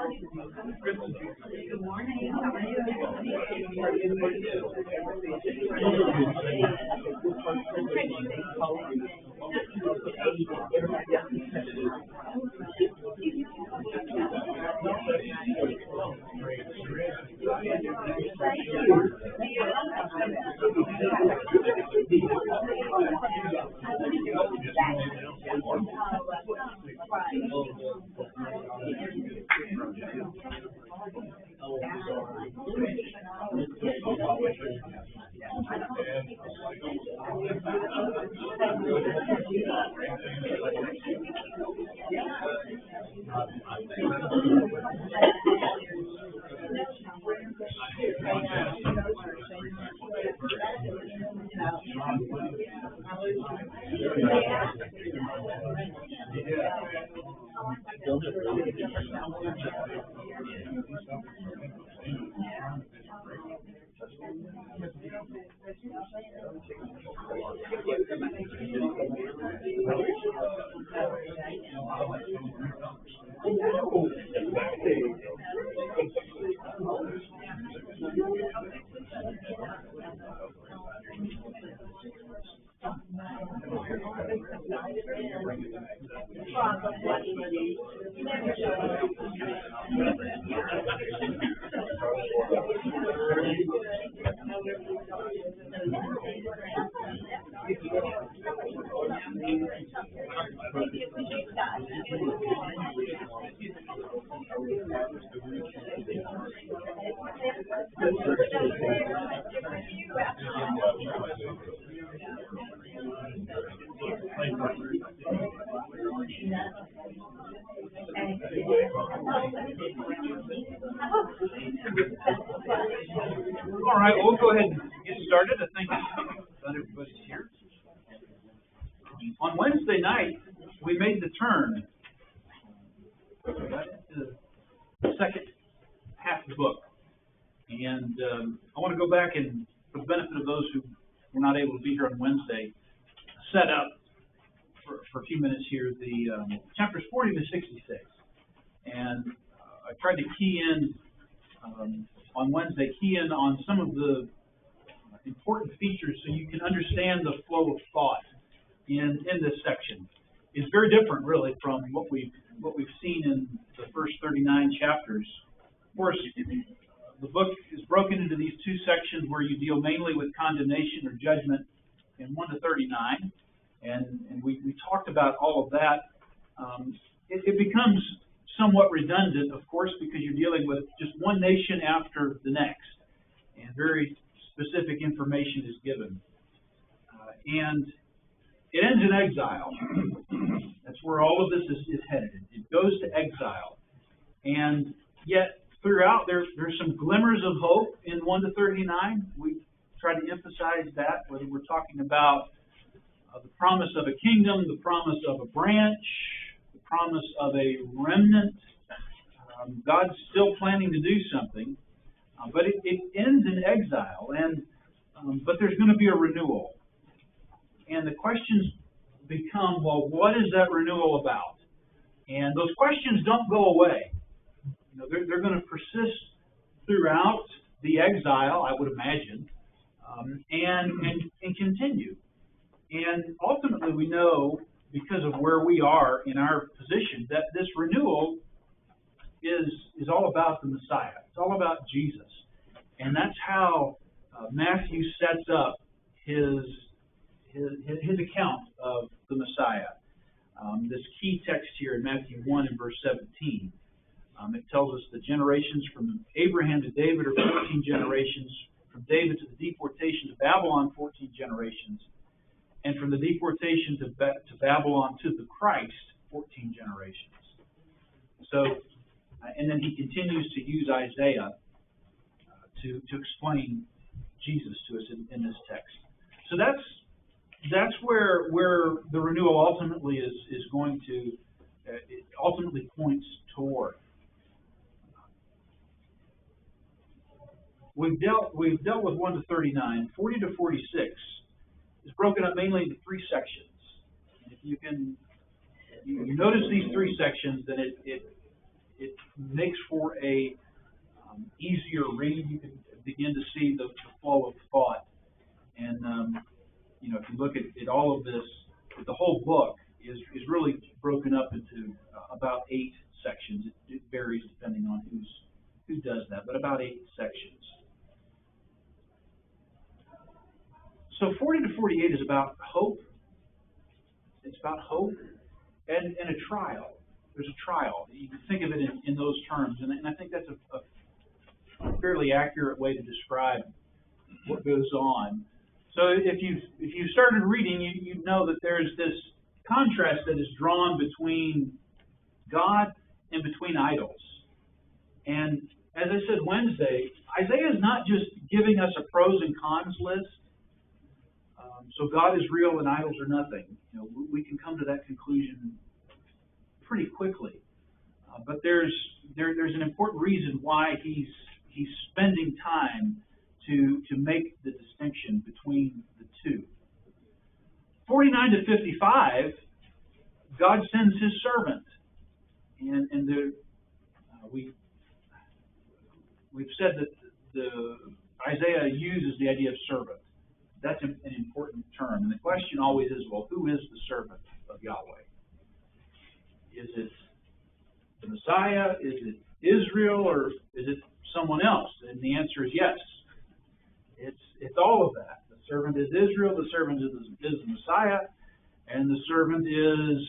Good morning. How are you? All right, we'll go ahead and get started. I think glad everybody's here. On Wednesday night, we made the turn to the second half of the book. And I want to go back and, for the benefit of those who were not able to be here on Wednesday, set up for a few minutes here the chapters 40 to 66. And I tried to key in on Wednesday, on some of the important features so you can understand the flow of thought in this section. It's very different, really, from what we've seen in the first 39 chapters. Of course, the book is broken into these two sections where you deal mainly with condemnation or judgment in 1 to 39, and we talked about all of that. It becomes somewhat redundant, of course, because you're dealing with just one nation after the next, and very specific information is given. And it ends in exile. That's where all of this is headed. It goes to exile. And yet, throughout, there's some glimmers of hope in 1 to 39. We try to emphasize that, whether we're talking about the promise of a kingdom, the promise of a branch, the promise of a remnant. God's still planning to do something, but it ends in exile. And but there's going to be a renewal. And the questions become, well, what is that renewal about? And those questions don't go away. You know, they're going to persist throughout the exile, I would imagine, and continue. And ultimately, we know, because of where we are in our position, that this renewal is all about the Messiah. It's all about Jesus. And that's how Matthew sets up his account of the Messiah. This key text here in Matthew 1 and verse 17. It tells us the generations from Abraham to David are 14 generations, from David to the deportation to Babylon, 14 generations, and from the deportation to Babylon to the Christ, 14 generations. So, and then he continues to use Isaiah to explain Jesus to us in this text. So that's where the renewal ultimately is going to, it ultimately points toward. We've dealt with 1 to 39. 40 to 46 is broken up mainly into three sections. And if you notice these three sections, then it makes for a easier read. You can begin to see the flow of thought. And, if you look at all of this, the whole book is really broken up into about 8 sections. It varies depending on who does that, but about 8 sections. So 40 to 48 is about hope. It's about hope and a trial. There's a trial. You can think of it in those terms, and I think that's a fairly accurate way to describe what goes on. So if you started reading, you know that there's this contrast that is drawn between God and between idols. And as I said Wednesday, Isaiah is not just giving us a pros and cons list. So God is real and idols are nothing. We can come to that conclusion pretty quickly. But there's an important reason why he's spending time to make the distinction between the two. 49 to 55, God sends His servant, and we've said that Isaiah uses the idea of servant. That's an important term, and the question always is, well, who is the servant of Yahweh? Is it the Messiah? Is it Israel, or is it someone else? And the answer is yes. It's all of that. The servant is Israel, the servant is the Messiah, and the servant is,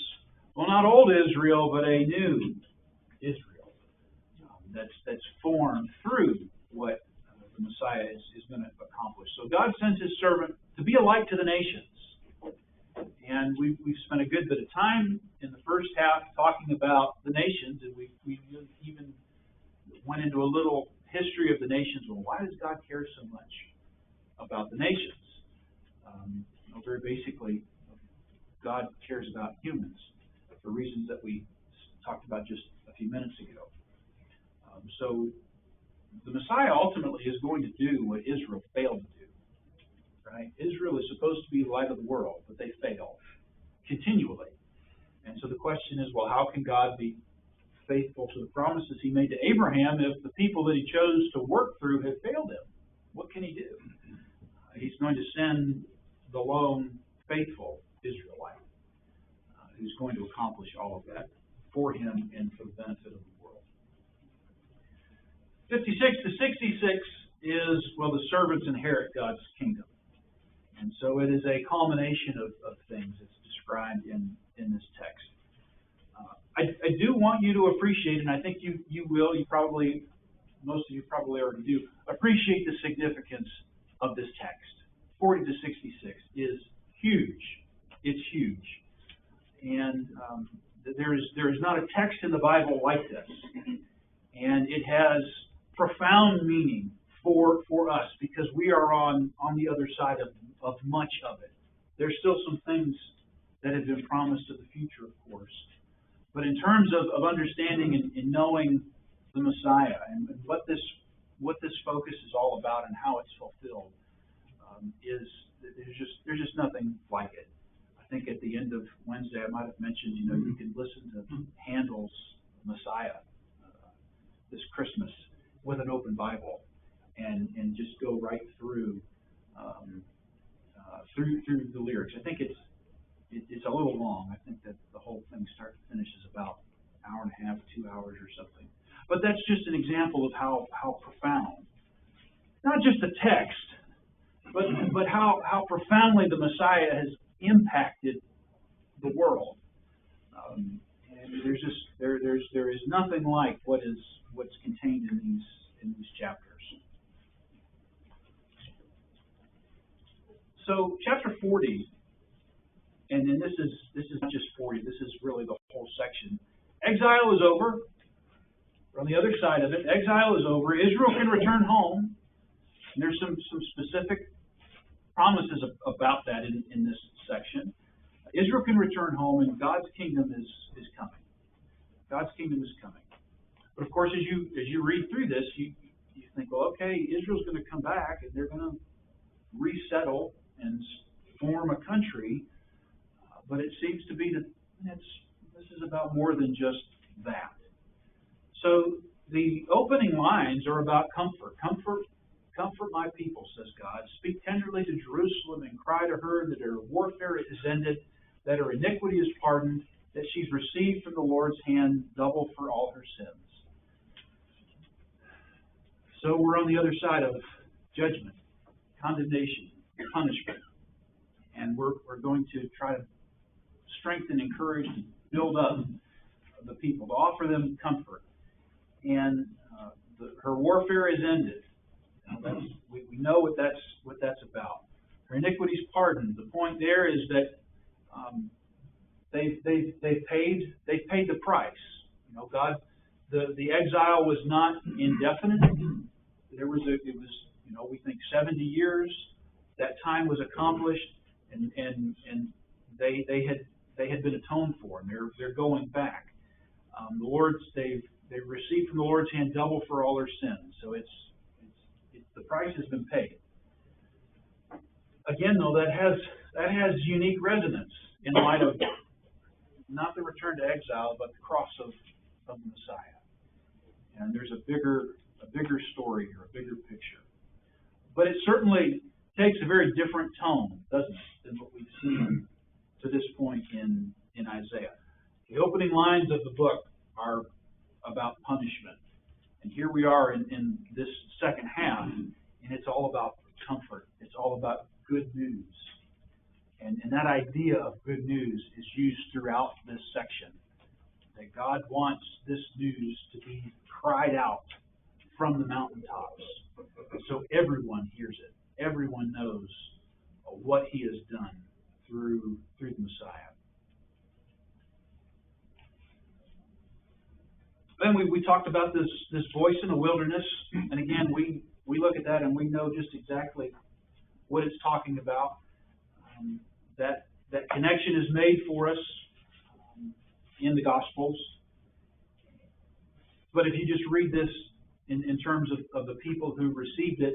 well, not old Israel, but a new Israel that's formed through what the Messiah is going to accomplish. So God sends His servant to be a light to the nations. And we've spent a good bit of time in the first half talking about the nations, and we even went into a little history of the nations. Well, why does God care so much about the nations? Very basically, God cares about humans for reasons that we talked about just a few minutes ago. So the Messiah ultimately is going to do what Israel failed to do. Right? Israel is supposed to be the light of the world, but they fail continually. And so the question is, well, how can God be faithful to the promises He made to Abraham if the people that He chose to work through have failed Him? What can He do? He's going to send the lone faithful Israelite who's going to accomplish all of that for Him and for the benefit of the world. 56 to 66 is, well, the servants inherit God's kingdom. And so it is a culmination of things that's described in this text. I do want you to appreciate, and I think you will, most of you probably already do, appreciate the significance of this text. 40 to 66 is huge. It's huge. And there is not a text in the Bible like this. And it has profound meaning for us because we are on the other side of much of it. There's still some things that have been promised to the future, of course. But in terms of understanding and knowing the Messiah and what this focus is all about and how it's fulfilled, there's just nothing like it. I think at the end of Wednesday I might have mentioned, you can listen to Handel's Messiah this Christmas with an open Bible and just go right through the lyrics. I think it's a little long. I think that the whole thing start to finish is about an hour and a half, 2 hours or something. But that's just an example of how profound, not just the text, but how profoundly the Messiah has impacted the world. And there is nothing like what's contained in these chapters. So chapter 40, and then this is not just 40. This is really the whole section. Exile is over. We're on the other side of it. Exile is over. Israel can return home. And there's some specific promises about that in this section. Israel can return home, and God's kingdom is coming. God's kingdom is coming. But of course, as you read through this, you think, well, okay, Israel's going to come back, and they're going to resettle and form a country. But it seems to be that this is about more than just that. So the opening lines are about comfort. Comfort my people, says God. Speak tenderly to Jerusalem and cry to her that her warfare is ended, that her iniquity is pardoned, that she's received from the Lord's hand double for all her sins. So we're on the other side of judgment, condemnation, punishment. And we're going to try to strengthen, encourage, and build up the people, to offer them comfort. And her warfare is ended. We know what that's about. Her iniquity is pardoned. The point there is that they've paid the price. You know, God, the exile was not indefinite. It was we think 70 years. That time was accomplished, and they had been atoned for, and they're going back. They've received from the Lord's hand double for all their sins. So the price has been paid. Again, though, that has unique resonance in light of not the return to exile, but the cross of the Messiah. And there's a bigger story here, a bigger picture. But it certainly takes a very different tone, doesn't it, than what we've seen to this point in Isaiah. The opening lines of the book are about punishment. And here we are in this second half, and it's all about comfort. It's all about good news. And that idea of good news is used throughout this section. That God wants this news to be cried out from the mountaintops, so everyone hears it. Everyone knows what He has done through the Messiah. Then we talked about this voice in the wilderness, and again we look at that and we know just exactly what it's talking about. That connection is made for us in the Gospels. But if you just read this in terms of the people who received it,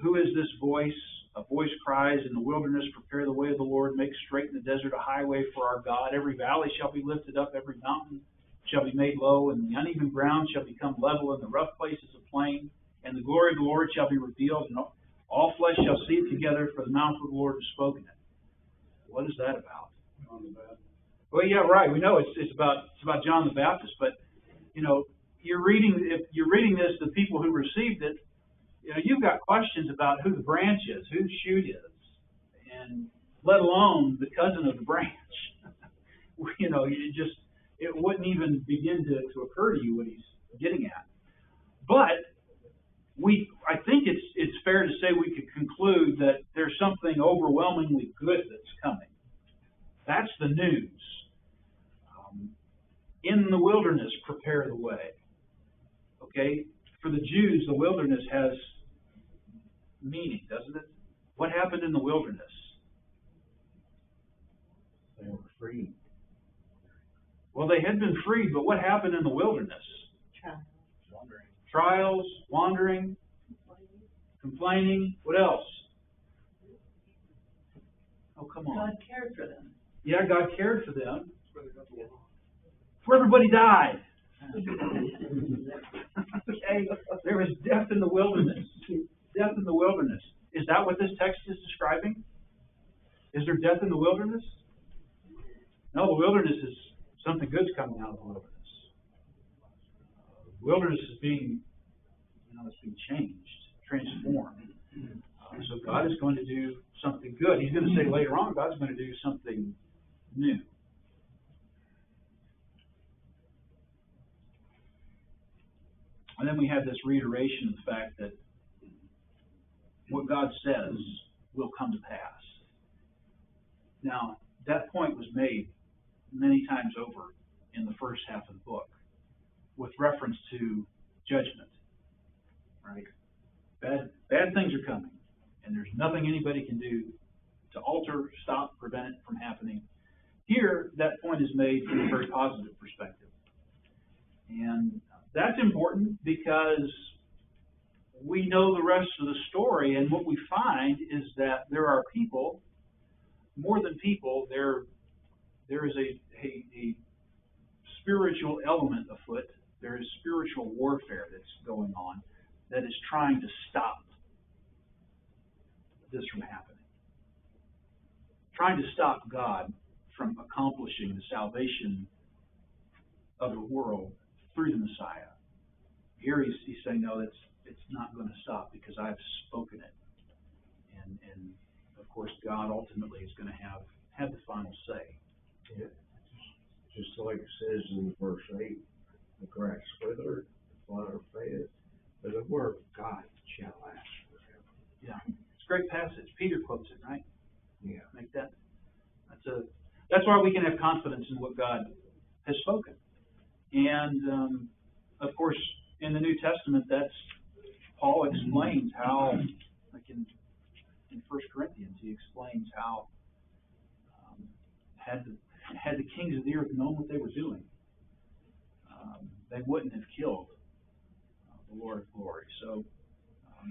who is this voice? A voice cries in the wilderness, prepare the way of the Lord, make straight in the desert a highway for our God. Every valley shall be lifted up, every mountain shall be made low, and the uneven ground shall become level, and the rough places a plain, and the glory of the Lord shall be revealed, and all flesh shall see it together, for the mouth of the Lord has spoken it. What is that about? John the Baptist. Well, yeah, right. We know it's about John the Baptist, but if you're reading this, the people who received it, you've got questions about who the branch is, who the shoot is, and let alone the cousin of the branch. It wouldn't even begin to occur to you what he's getting at. But I think it's fair to say we could conclude that there's something overwhelmingly good that's coming. That's the news. In the wilderness, prepare the way. Okay? For the Jews, the wilderness has meaning, doesn't it? What happened in the wilderness? They were free. Well, they had been freed, but what happened in the wilderness? Trials, wandering, complaining. What else? Oh, come on. God cared for them. Yeah, God cared for them. Where everybody died. Okay, there was death in the wilderness. Death in the wilderness. Is that what this text is describing? Is there death in the wilderness? No, the wilderness is something good's coming out of the wilderness. The wilderness is being, it's being changed, transformed. So God is going to do something good. He's going to say later on, God's going to do something new. And then we have this reiteration of the fact that what God says will come to pass. Now, that point was made many times over in the first half of the book with reference to judgment. Right? Bad things are coming, and there's nothing anybody can do to alter, stop, prevent it from happening. Here, that point is made from a very positive perspective. And that's important because we know the rest of the story, and what we find is that there are people, more than people, there is a spiritual element afoot. There is spiritual warfare that's going on that is trying to stop this from happening. Trying to stop God from accomplishing the salvation of the world through the Messiah. Here he's saying, no, it's not going to stop because I've spoken it. And of course, God ultimately is going to have the final say. Yeah. Just like it says in verse 8, the grass withered, the flower fadeth, but the word of God shall last forever. Yeah. It's a great passage. Peter quotes it, right? Yeah. Like that. That's why we can have confidence in what God has spoken. And of course, in the New Testament, Paul explains how, like in 1 Corinthians, he explains how had the kings of the earth known what they were doing, they wouldn't have killed the Lord of glory. So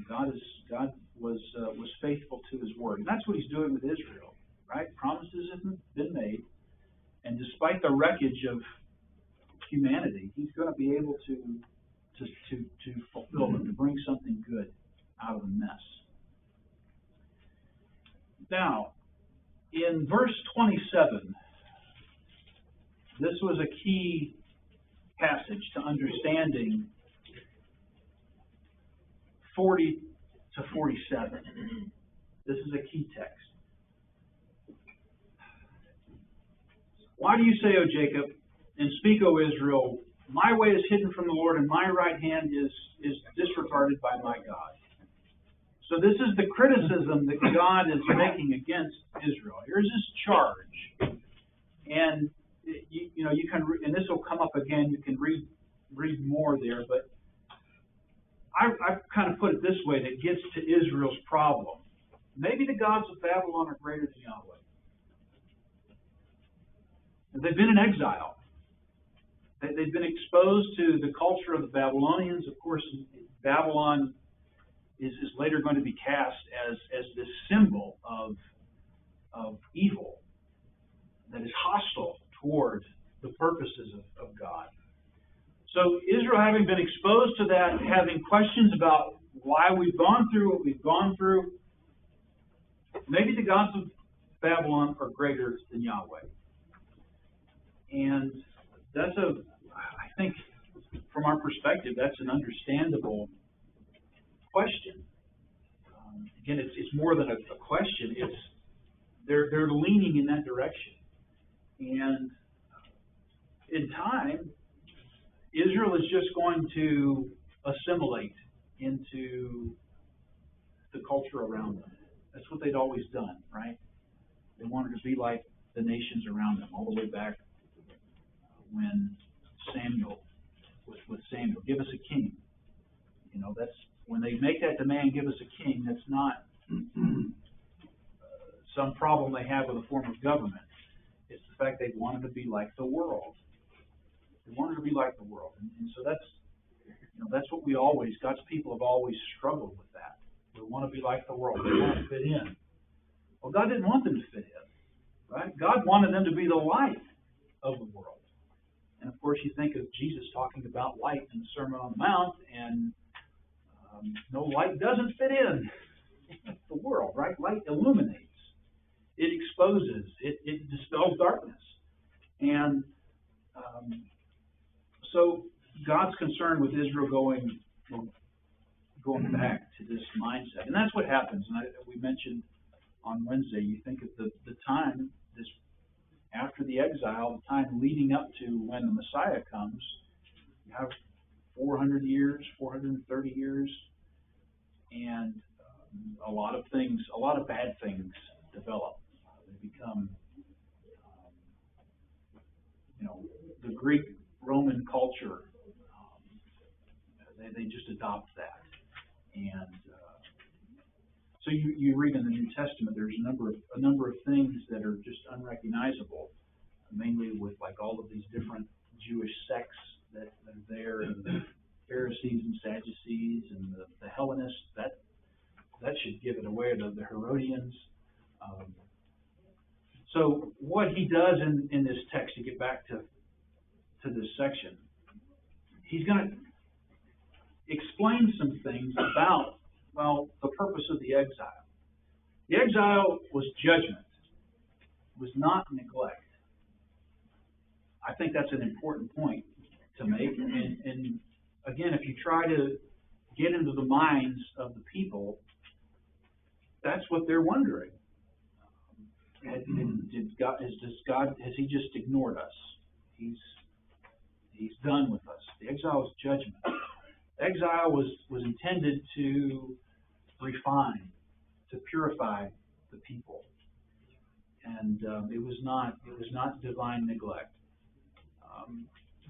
God was faithful to His word, and that's what He's doing with Israel. Right? Promises have been made, and despite the wreckage of humanity, He's going to be able to fulfill them, to bring something good out of the mess. Now, in verse 27, this was a key passage to understanding 40 to 47. This is a key text. Why do you say, O Jacob, and speak, O Israel, my way is hidden from the Lord, and my right hand is disregarded by my God? So this is the criticism that God is making against Israel. Here's His charge, and you can, and this will come up again. You can read more there, but I've kind of put it this way that gets to Israel's problem. Maybe the gods of Babylon are greater than Yahweh. They've been in exile. They've been exposed to the culture of the Babylonians. Of course, Babylon is later going to be cast as this symbol of evil that is hostile toward the purposes of God. So Israel, having been exposed to that, having questions about why we've gone through what we've gone through, maybe the gods of Babylon are greater than Yahweh. And that's I think, from our perspective, that's an understandable question. Again, it's more than a question. They're leaning in that direction. And in time, Israel is just going to assimilate into the culture around them. That's what they'd always done, right? They wanted to be like the nations around them, all the way back when Samuel was with Samuel. Give us a king. That's when they make that demand, give us a king, that's not some problem they have with a form of government. It's the fact they wanted to be like the world. They wanted to be like the world. And so that's what God's people have always struggled with that. We want to be like the world. We want to fit in. Well, God didn't want them to fit in, right? God wanted them to be the light of the world. And of course, you think of Jesus talking about light in the Sermon on the Mount, and no, light doesn't fit in the world, right? Light illuminates. It exposes. It dispels darkness. And so God's concerned with Israel going back to this mindset. And that's what happens. And we mentioned on Wednesday, you think of the time, after the exile, the time leading up to when the Messiah comes, you have 400 years, 430 years, and a lot of bad things develop. They become, the Greek-Roman culture. They just adopt that, and so you read in the New Testament, there's a number of things that are just unrecognizable, mainly with like all of these different Jewish sects that are there, and the Pharisees and Sadducees and the Hellenists. That should give it away. The Herodians. So what he does in this text, to get back to to this section, he's going to explain some things about, well, the purpose of the exile. The exile was judgment, was not neglect. I think that's an important point to make. And again, if you try to get into the minds of the people, that's what they're wondering. Has he just ignored us? He's done with us. The exile is judgment. Exile was intended to refine, to purify the people, and it was not divine neglect.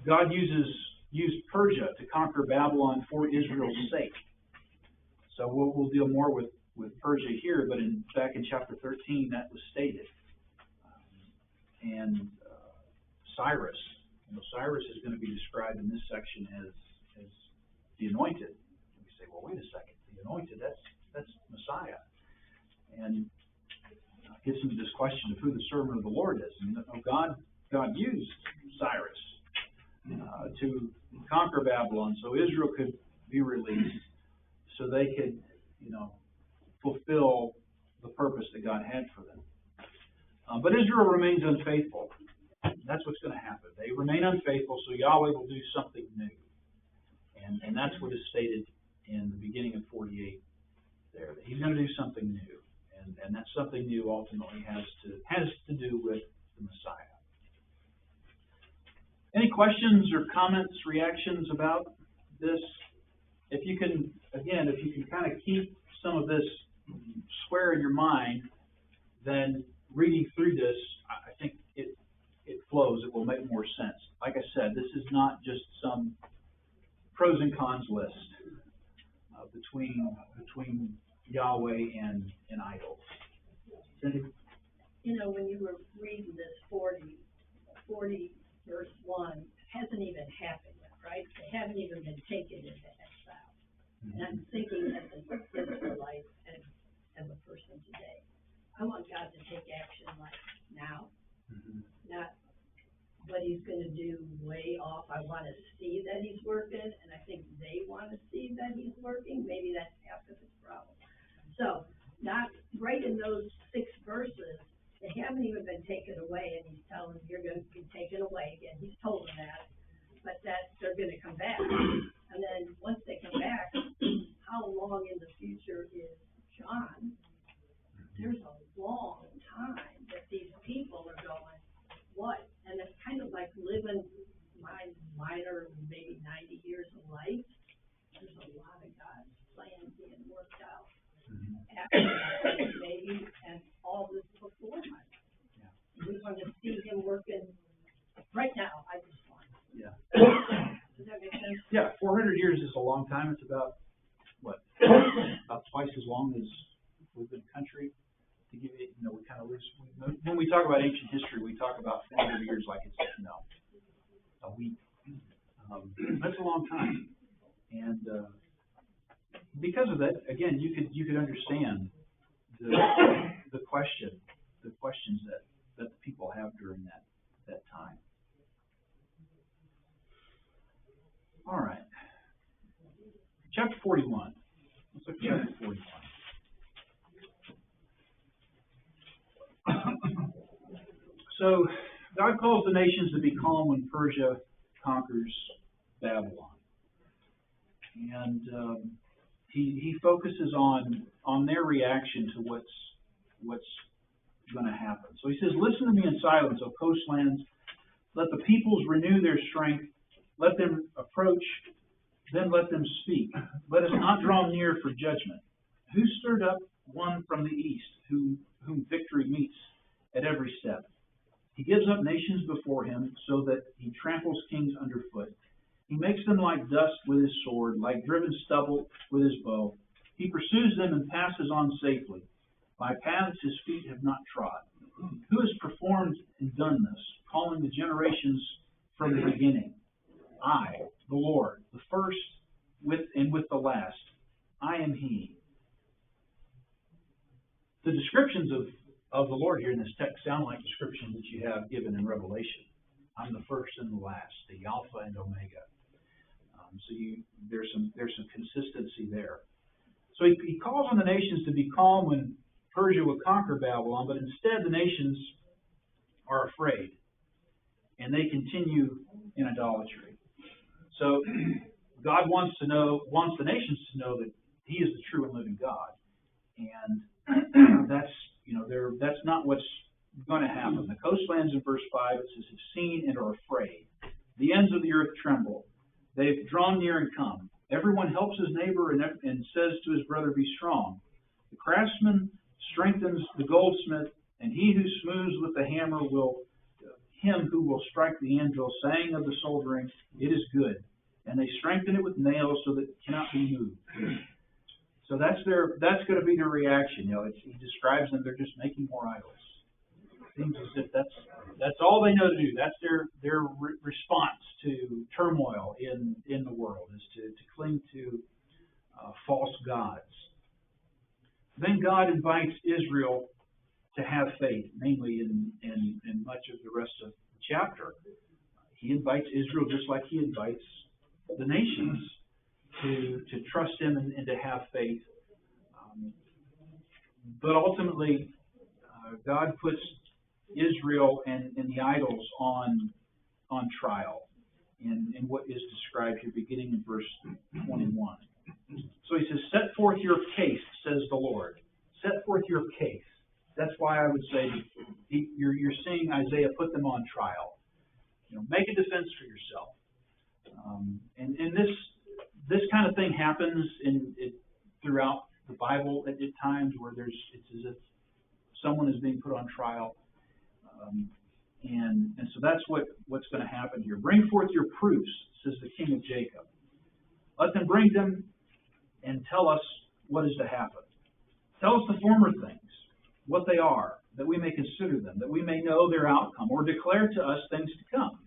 God used Persia to conquer Babylon for Israel's sake. So we'll deal more with Persia here, but back in chapter 13 that was stated. And Cyrus, Cyrus is going to be described in this section as the anointed. We say, well, wait a second, the anointed, that's Messiah. And gets into this question of who the servant of the Lord is. And God used Cyrus to conquer Babylon so Israel could be released, so they could, fulfill the purpose that God had for them. But Israel remains unfaithful. That's what's going to happen. They remain unfaithful, so Yahweh will do something new. And that's what is stated in the beginning of 48 there, that he's going to do something new. And that something new ultimately has to do with the Messiah. Any questions or comments, reactions about this? If you can kind of keep some of this square in your mind, then reading through this, I think it flows. It will make more sense. Like I said, this is not just some pros and cons list between Yahweh and idols. When you were reading this 40 verse 1, hasn't even happened yet, right? They haven't even been taken into exile. And I'm thinking as an Israelite and the person today, I want God to take action like now, not what he's going to do way off. I want to see that he's working, and I think they want to see that he's working. Maybe that's half of his problem. So, not right in those 6 verses, they haven't even been taken away, and he's telling them you're going to be taken away again. He's told them that, but that they're going to come back. And then once they come back, how long in the future is John? There's a long time that these people are going, what? And it's kind of like living my minor, maybe 90 years of life. There's a lot of God's plans being worked out after that, maybe, and all this before my life. Yeah. We want to see him working right now. I just want. Yeah. Does that make sense? Yeah, 400 years is a long time. It's about twice as long as we've been country. To give it, we kind of lose. When we talk about ancient history, we talk about 400 years like it's a week. That's a long time, and because of that, again, you could understand the questions that the people have during that time. All right, chapter 41. Let's look at chapter 41. So, God calls the nations to be calm when Persia conquers Babylon. And he focuses on their reaction to what's going to happen. So he says, listen to me in silence, O coastlands. Let the peoples renew their strength. Let them approach, then let them speak. Let us not draw near for judgment. Who stirred up one from the east, whom victory meets at every step? He gives up nations before him, so that he tramples kings underfoot. He makes them like dust with his sword, like driven stubble with his bow. He pursues them and passes on safely. By paths his feet have not trod. Who has performed and done this, calling the generations from the beginning? I, the Lord, the first with the last. I am he. The descriptions of the Lord here in this text sound like descriptions that you have given in Revelation. I'm the first and the last, the Alpha and Omega. There's some consistency there. So he calls on the nations to be calm when Persia will conquer Babylon, but instead the nations are afraid, and they continue in idolatry. So God wants the nations to know that He is the true and living God, and that's not what's going to happen. The coastlands in verse 5, it says, have seen and are afraid. The ends of the earth tremble. They've drawn near and come. Everyone helps his neighbor and says to his brother, be strong. The craftsman strengthens the goldsmith, and he who smooths with the hammer him who will strike the anvil, saying of the soldering, it is good. And they strengthen it with nails so that it cannot be moved. So that's going to be their reaction. He describes them, they're just making more idols. It seems as if that's all they know to do. That's their response to turmoil in the world, is to cling to false gods. Then God invites Israel to have faith, namely in much of the rest of the chapter. He invites Israel just like He invites the nations to trust Him and to have faith. But ultimately, God puts Israel and the idols on trial in what is described here, beginning in verse 21. So He says, set forth your case, says the Lord. Set forth your case. That's why I would say you're seeing Isaiah put them on trial. Make a defense for yourself. And this kind of thing happens throughout the Bible at times, where it's as if someone is being put on trial. And so that's what's going to happen here. Bring forth your proofs, says the King of Jacob. Let them bring them and tell us what is to happen. Tell us the former things, what they are, that we may consider them, that we may know their outcome, or declare to us things to come.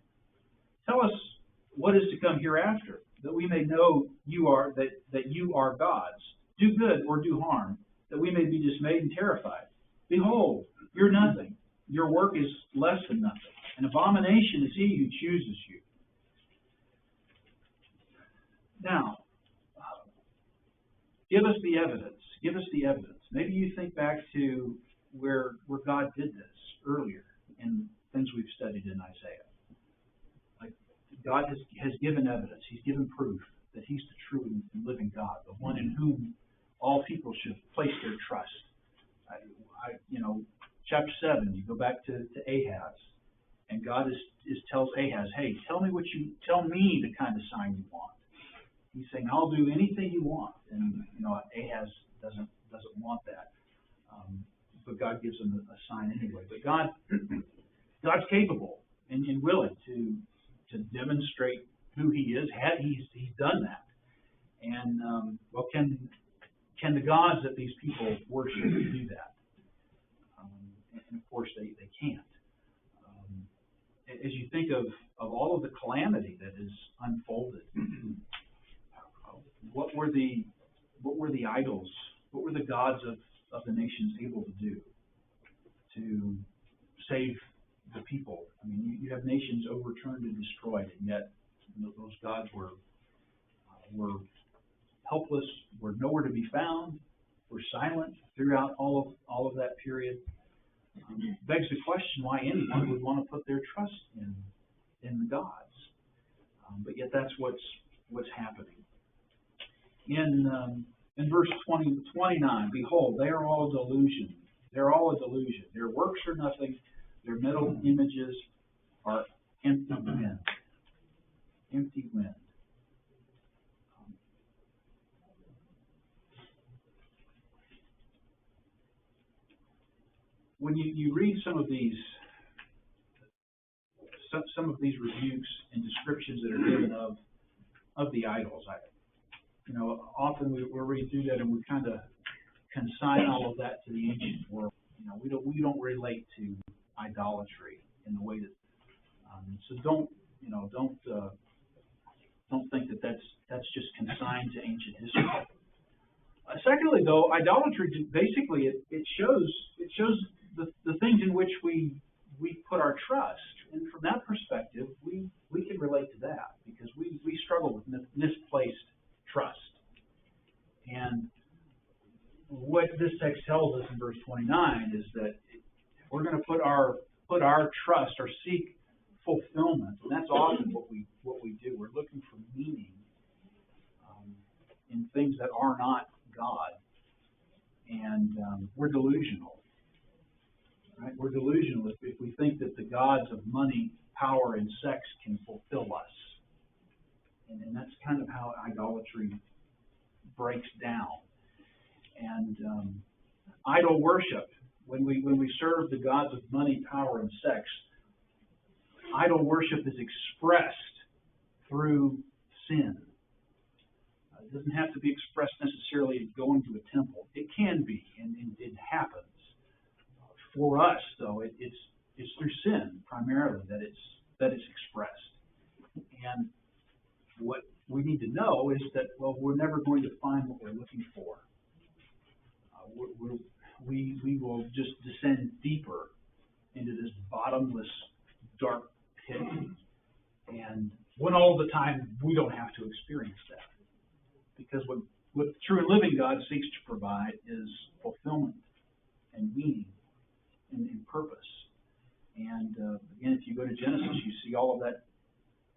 Tell us what is to come hereafter, that we may know that you are gods. Do good or do harm, that we may be dismayed and terrified. Behold, you're nothing. Your work is less than nothing. An abomination is he who chooses you. Now, give us the evidence. Give us the evidence. Maybe you think back to where God did this earlier in things we've studied in Isaiah. Like, God has given evidence. He's given proof that He's the true and living God, the one in whom all people should place their trust. Chapter 7, you go back to Ahaz, and God tells Ahaz, hey, tell me the kind of sign you want. He's saying, I'll do anything you want. And Ahaz doesn't want that. But God gives him a sign anyway. But God's capable and willing to demonstrate who He is. He's done that. And can the gods that these people worship do that? And of course they can't. As you think of all of the calamity that is unfolded, what were the idols? What were the gods of the nations able to do to save the people? I mean, you have nations overturned and destroyed, and yet those gods were helpless, were nowhere to be found, were silent throughout all of that period. Begs the question why anyone would want to put their trust in the gods. But yet that's what's happening. In verse 29, behold, they are all a delusion. They're all a delusion. Their works are nothing. Their metal images are empty wind. Empty wind. When you read some of these rebukes and descriptions that are given of the idols, often we're reading through that and we kind of consign all of that to the ancient world. We don't relate to idolatry in the way that. So don't think that that's just consigned to ancient history. Secondly, though, idolatry basically it shows the things in which we put our trust, and from that perspective, we can relate to that because we struggle with misplaced trust. And what this text tells us in verse 29 is that we're going to put our trust or seek fulfillment, and that's often what we do. We're looking for meaning in things that are not God, and we're delusional. Right? We're delusional if we think that the gods of money, power, and sex can fulfill us, and that's kind of how idolatry breaks down. And idol worship, when we serve the gods of money, power, and sex, idol worship is expressed through sin. It doesn't have to be expressed necessarily going to a temple. It can be, and it happens. For us, though, it's through sin primarily that it's expressed. And what we need to know is that, well, we're never going to find what we're looking for. We will just descend deeper into this bottomless, dark pit. And when all the time, we don't have to experience that. Because what true and living God seeks to provide is fulfillment and meaning and purpose. And again, if you go to Genesis, you see all of that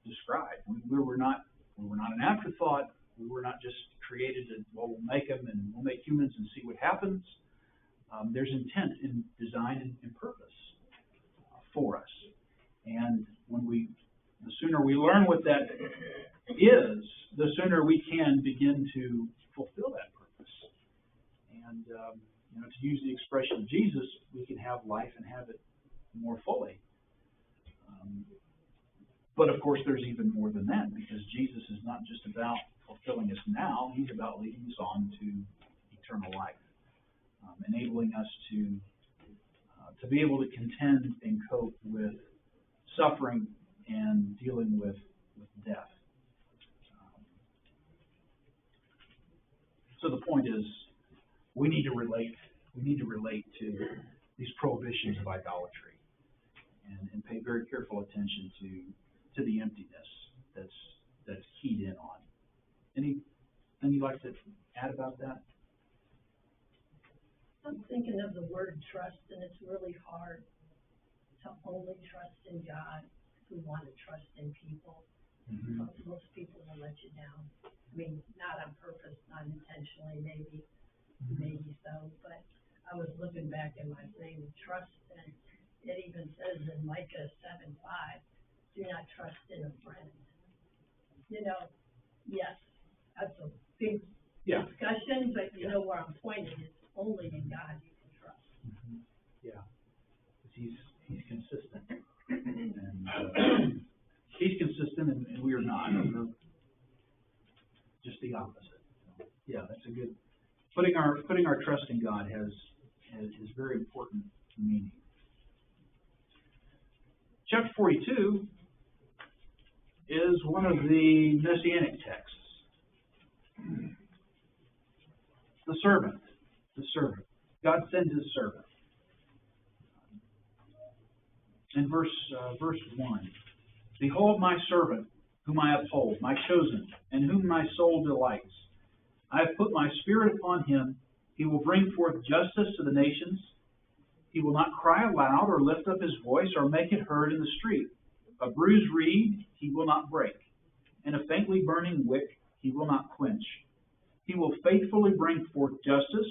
described. We were not an afterthought. We were not just created to, well, we'll make them and we'll make humans and see what happens. There's intent in design and purpose for us. And the sooner we learn what that is, the sooner we can begin to fulfill that purpose. And to use the expression of Jesus, we can have life and have it more fully. But of course, there's even more than that, because Jesus is not just about fulfilling us now; He's about leading us on to eternal life, enabling us to be able to contend and cope with suffering and dealing with death. So the point is, we need to relate to these prohibitions of idolatry, and pay very careful attention to the emptiness that's keyed in on. Anything you'd like to add about that? I'm thinking of the word trust, and it's really hard to only trust in God if we want to trust in people. Mm-hmm. Most people will let you down. I mean, not on purpose, not intentionally, maybe so. But I was looking back in my thing, trust, and it even says in Micah 7:5, do not trust in a friend. Yes, that's a big discussion, but you know where I'm pointing. It's only in God you can trust. Mm-hmm. Yeah, He's consistent, and He's consistent, and we are not. We're just the opposite. Yeah, that's a good. Putting our trust in God has very important meaning. Chapter 42 is one of the messianic texts. The servant. God sends His servant. In verse 1, behold my servant, whom I uphold, my chosen, in whom my soul delights. I have put my spirit upon him. He will bring forth justice to the nations. He will not cry aloud or lift up his voice or make it heard in the street. A bruised reed he will not break, and a faintly burning wick he will not quench. He will faithfully bring forth justice.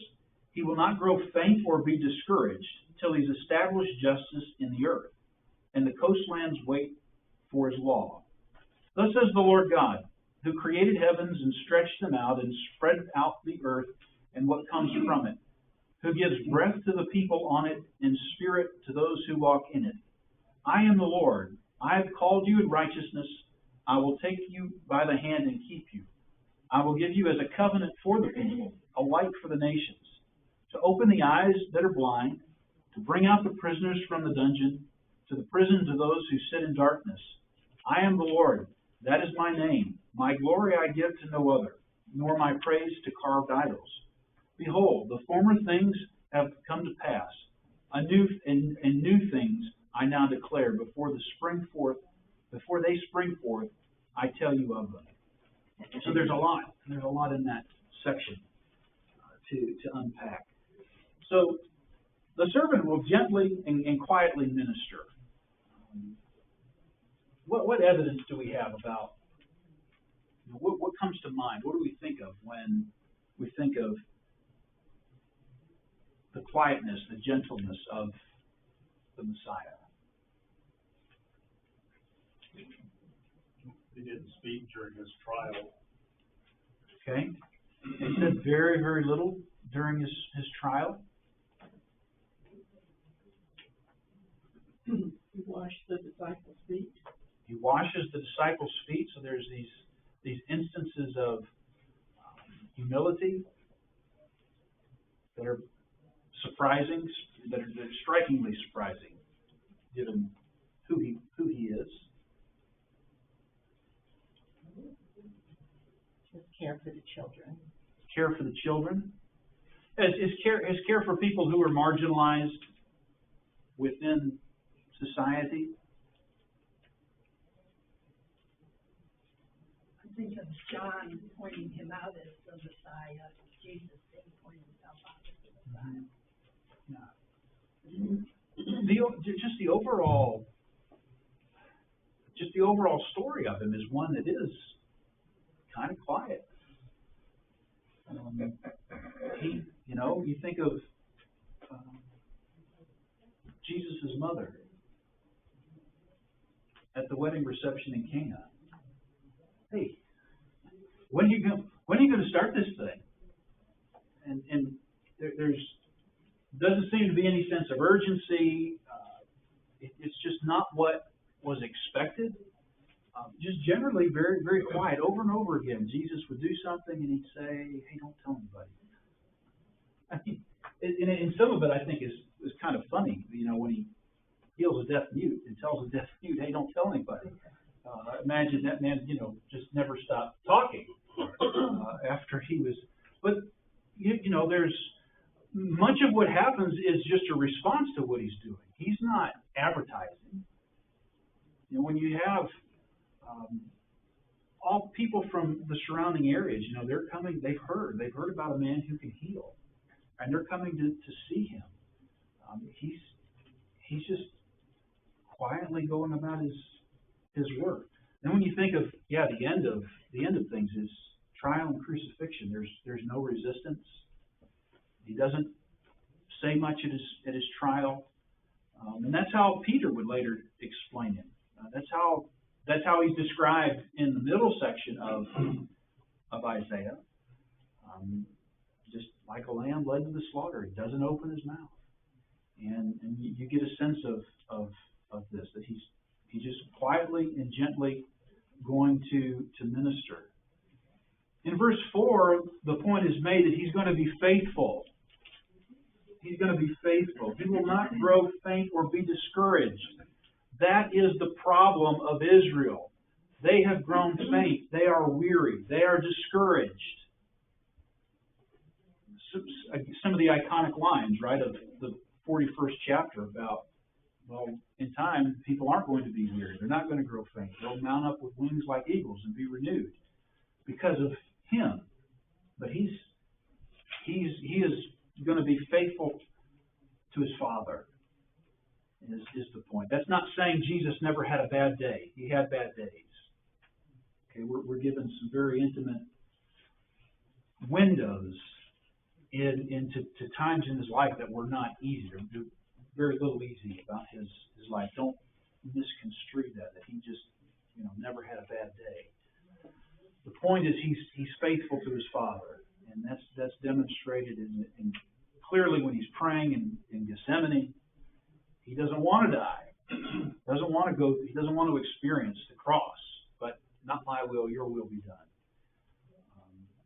He will not grow faint or be discouraged till he's established justice in the earth, and the coastlands wait for his law. Thus says the Lord God, who created heavens and stretched them out and spread out the earth and what comes from it, who gives breath to the people on it and spirit to those who walk in it. I am the Lord. I have called you in righteousness. I will take you by the hand and keep you. I will give you as a covenant for the people, a light for the nations, to open the eyes that are blind, to bring out the prisoners from the dungeon, to the prison to those who sit in darkness. I am the Lord. That is my name. My glory I give to no other, nor my praise to carved idols. Behold, the former things have come to pass, new things I now declare, before they spring forth, I tell you of them. So there's a lot in that section to unpack. So the servant will gently and quietly minister. What evidence do we have about, what comes to mind? What do we think of when we think of the quietness, the gentleness of the Messiah? He didn't speak during his trial. Okay. He said very, very little during his trial. He washed the disciples' feet. He washes the disciples' feet. So there's these instances of humility that are surprising, that are strikingly surprising, given who he is. His care for the children. Care for the children. His care for people who are marginalized within society. I think of John pointing him out as the Messiah. Jesus didn't point himself out as the Messiah. Just the overall story of him is one that is kind of quiet. You think of Jesus' mother at the wedding reception in Cana. Hey, when are you going to start this thing? And there's doesn't seem to be any sense of urgency. It's just not what was expected. Just generally very, very quiet. Over and over again, Jesus would do something and he'd say, "Hey, don't tell anybody." I mean, and some of it I think is kind of funny. When he heals a deaf mute and tells a deaf mute, "Hey, don't tell anybody." Imagine that man, just never stopped talking after he was. But there's much of what happens is just a response to what he's doing. He's not advertising. When you have all people from the surrounding areas, they're coming. They've heard about a man who can heal, and they're coming to see him. He's just quietly going about his work. Then when you think of the end of things is trial and crucifixion. There's no resistance. He doesn't say much at his trial, and that's how Peter would later explain him. That's how he's described in the middle section of Isaiah. Just like a lamb led to the slaughter, he doesn't open his mouth, and you get a sense of this, that he's just quietly and gently going to minister. In verse 4, the point is made that he's going to be faithful. He's going to be faithful. He will not grow faint or be discouraged. That is the problem of Israel. They have grown faint. They are weary. They are discouraged. Some of the iconic lines, right, of the 41st chapter about, in time, people aren't going to be weary. They're not going to grow faint. They'll mount up with wings like eagles and be renewed because of him. But he is going to be faithful to his Father, is the point. That's not saying Jesus never had a bad day. He had bad days. Okay, we're given some very intimate windows into times in his life that were not easy. There very little easy about his life. Don't misconstrue that he just never had a bad day. The point is he's faithful to his Father, and that's demonstrated in clearly when he's praying in Gethsemane. He doesn't want to die. Doesn't want to go. He doesn't want to experience the cross. But not my will, your will be done.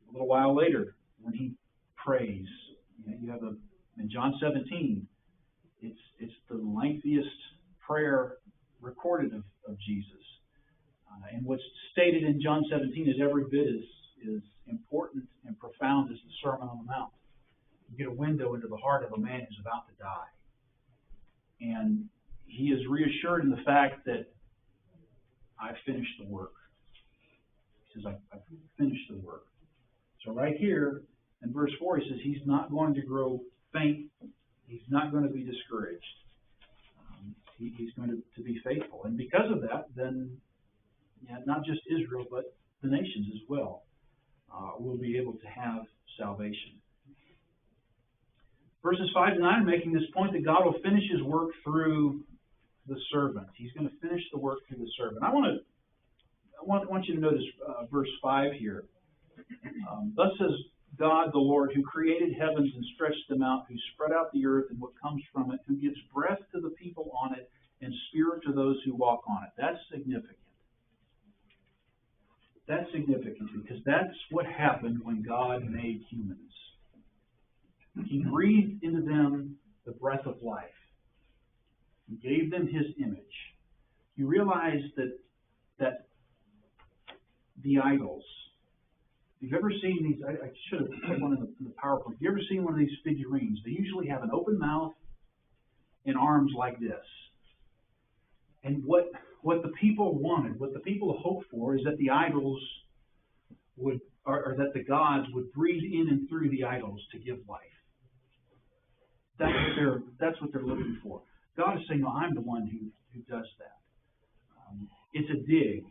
A little while later, when he prays, you have in John 17. It's the lengthiest prayer recorded of Jesus. And what's stated in John 17 is every bit as important and profound as the Sermon on the Mount. You get a window into the heart of a man who's about to die. And he is reassured in the fact that I've finished the work. He says, I've finished the work. So right here in verse 4, he says he's not going to grow faint. He's not going to be discouraged. He's going to be faithful. And because of that, then not just Israel, but the nations as well will be able to have salvation. Verses 5 to 9 are making this point that God will finish his work through the servant. He's going to finish the work through the servant. I want you to notice verse 5 here. Thus says God the Lord, who created heavens and stretched them out, who spread out the earth and what comes from it, who gives breath to the people on it and spirit to those who walk on it. That's significant. That's significant because that's what happened when God made humans. He breathed into them the breath of life. He gave them his image. You realize that the idols, if you've ever seen these, I should have put one in the PowerPoint. Have you ever seen one of these figurines? They usually have an open mouth and arms like this. And what the people wanted, what the people hoped for, is that the idols would, or that the gods would breathe in and through the idols to give life. That's what they're looking for. God is saying, no, I'm the one who does that. It's a dig.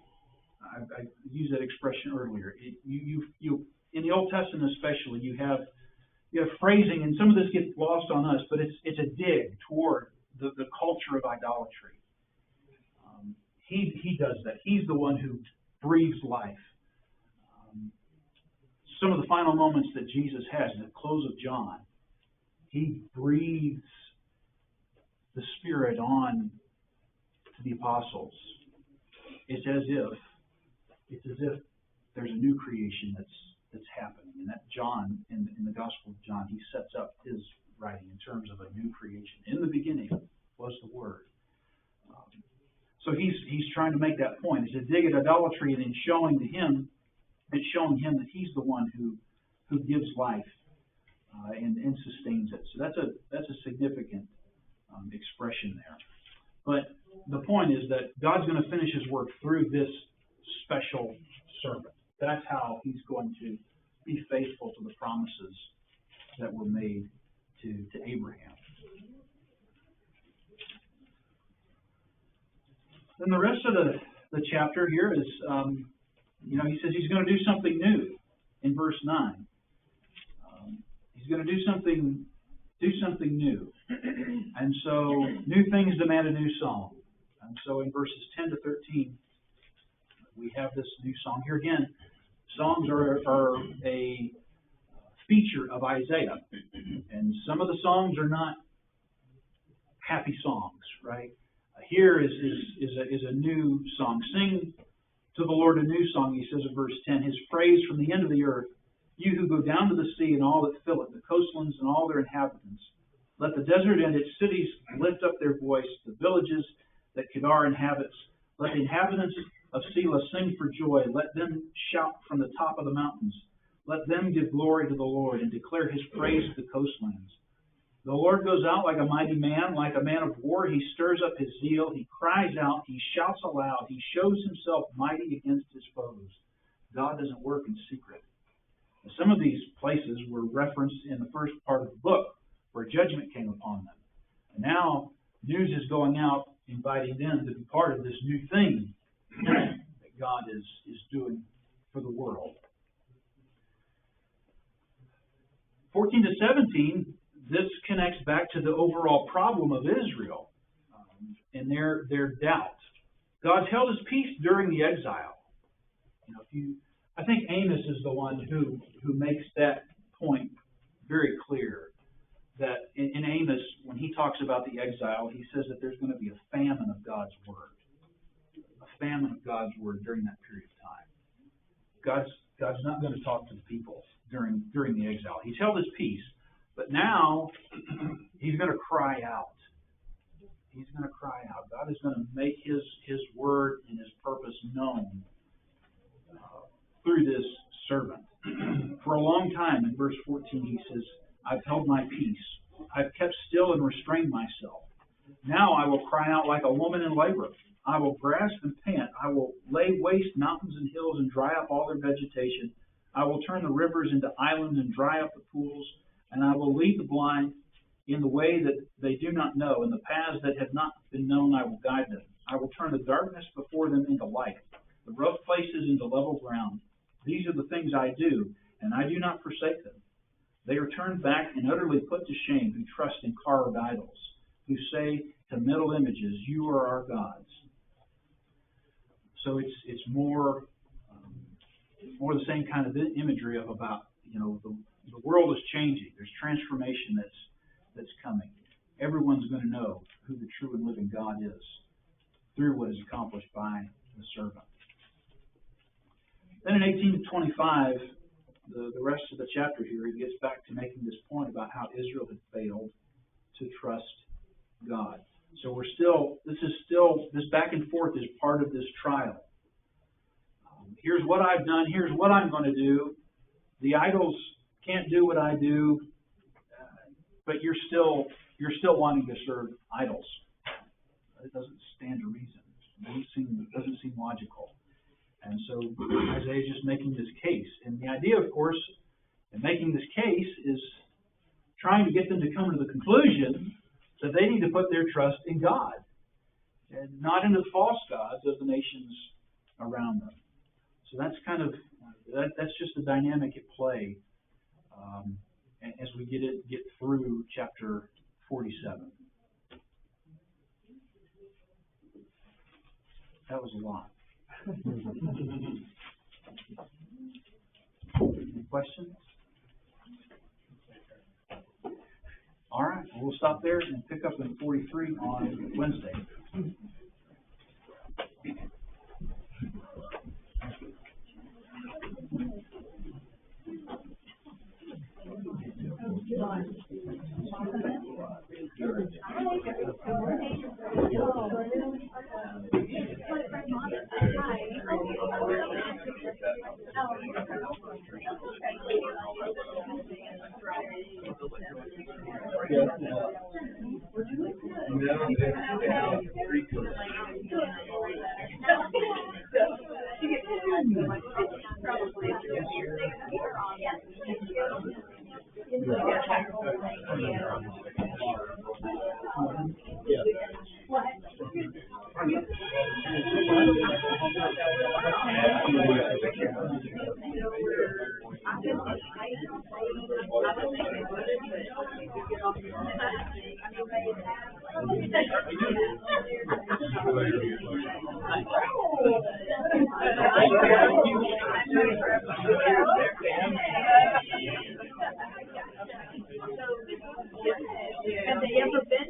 I used that expression earlier. You in the Old Testament especially, you have phrasing, and some of this gets lost on us, but it's a dig toward the culture of idolatry. He does that. He's the one who breathes life. Some of the final moments that Jesus has at the close of John, he breathes the Spirit on to the apostles. It's as if there's a new creation that's happening. And that John, in the Gospel of John, he sets up his writing in terms of a new creation. In the beginning was the Word. So he's trying to make that point. It's a dig at idolatry, and it's showing him that he's the one who gives life and sustains it. So that's a significant expression there. But the point is that God's going to finish his work through this special servant. That's how he's going to be faithful to the promises that were made to Abraham. Then the rest of the chapter here is, he says he's going to do something new in verse 9. He's going to do something new. And so new things demand a new song. And so in verses 10 to 13, we have this new song. Here again, songs are a feature of Isaiah. And some of the songs are not happy songs, right? Here is a new song. Sing to the Lord a new song, he says in verse 10. His praise from the end of the earth. You who go down to the sea and all that fill it, the coastlands and all their inhabitants. Let the desert and its cities lift up their voice, the villages that Kedar inhabits. Let the inhabitants of Selah sing for joy. Let them shout from the top of the mountains. Let them give glory to the Lord and declare his praise to the coastlands. The Lord goes out like a mighty man, like a man of war. He stirs up his zeal. He cries out. He shouts aloud. He shows himself mighty against his foes. God doesn't work in secret. Some of these places were referenced in the first part of the book where judgment came upon them. And now news is going out inviting them to be part of this new thing that God is doing for the world. 14 to 17, this connects back to the overall problem of Israel and their doubt. God's held his peace during the exile. I think Amos is the one who makes that point very clear. That in Amos, when he talks about the exile, he says that there's going to be a famine of God's word. A famine of God's word during that period of time. God's not going to talk to the people during the exile. He's held his peace. But now, he's going to cry out. He's going to cry out. God is going to make his word and his purpose known through this servant. For a long time, in verse 14, he says, I've held my peace. I've kept still and restrained myself. Now I will cry out like a woman in labor. I will grasp and pant. I will lay waste mountains and hills and dry up all their vegetation. I will turn the rivers into islands and dry up the pools, and I will lead the blind in the way that they do not know, in the paths that have not been known I will guide them. I will turn the darkness before them into light, the rough places into level ground. These are the things I do, and I do not forsake them. They are turned back and utterly put to shame who trust in carved idols, who say to metal images, you are our gods. So it's more the same kind of imagery of about, the world is changing. There's transformation that's coming. Everyone's going to know who the true and living God is through what is accomplished by the servant. Then in 18 to 25, the rest of the chapter here, he gets back to making this point about how Israel had failed to trust God. So this back and forth is part of this trial. Here's what I've done. Here's what I'm going to do. The idols can't do what I do, but you're still wanting to serve idols. It doesn't stand to reason. It doesn't seem logical. And so Isaiah is just making this case. And the idea, of course, in making this case is trying to get them to come to the conclusion that they need to put their trust in God and not in the false gods of the nations around them. So that's that's just the dynamic at play as we get through chapter 47. That was a lot. Any questions? All right, we'll stop there and pick up in 43 on Wednesday.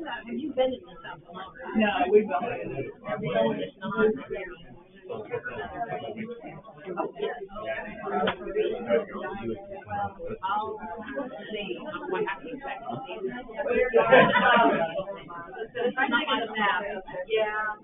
Have you been in the South? No, we've been. Yeah.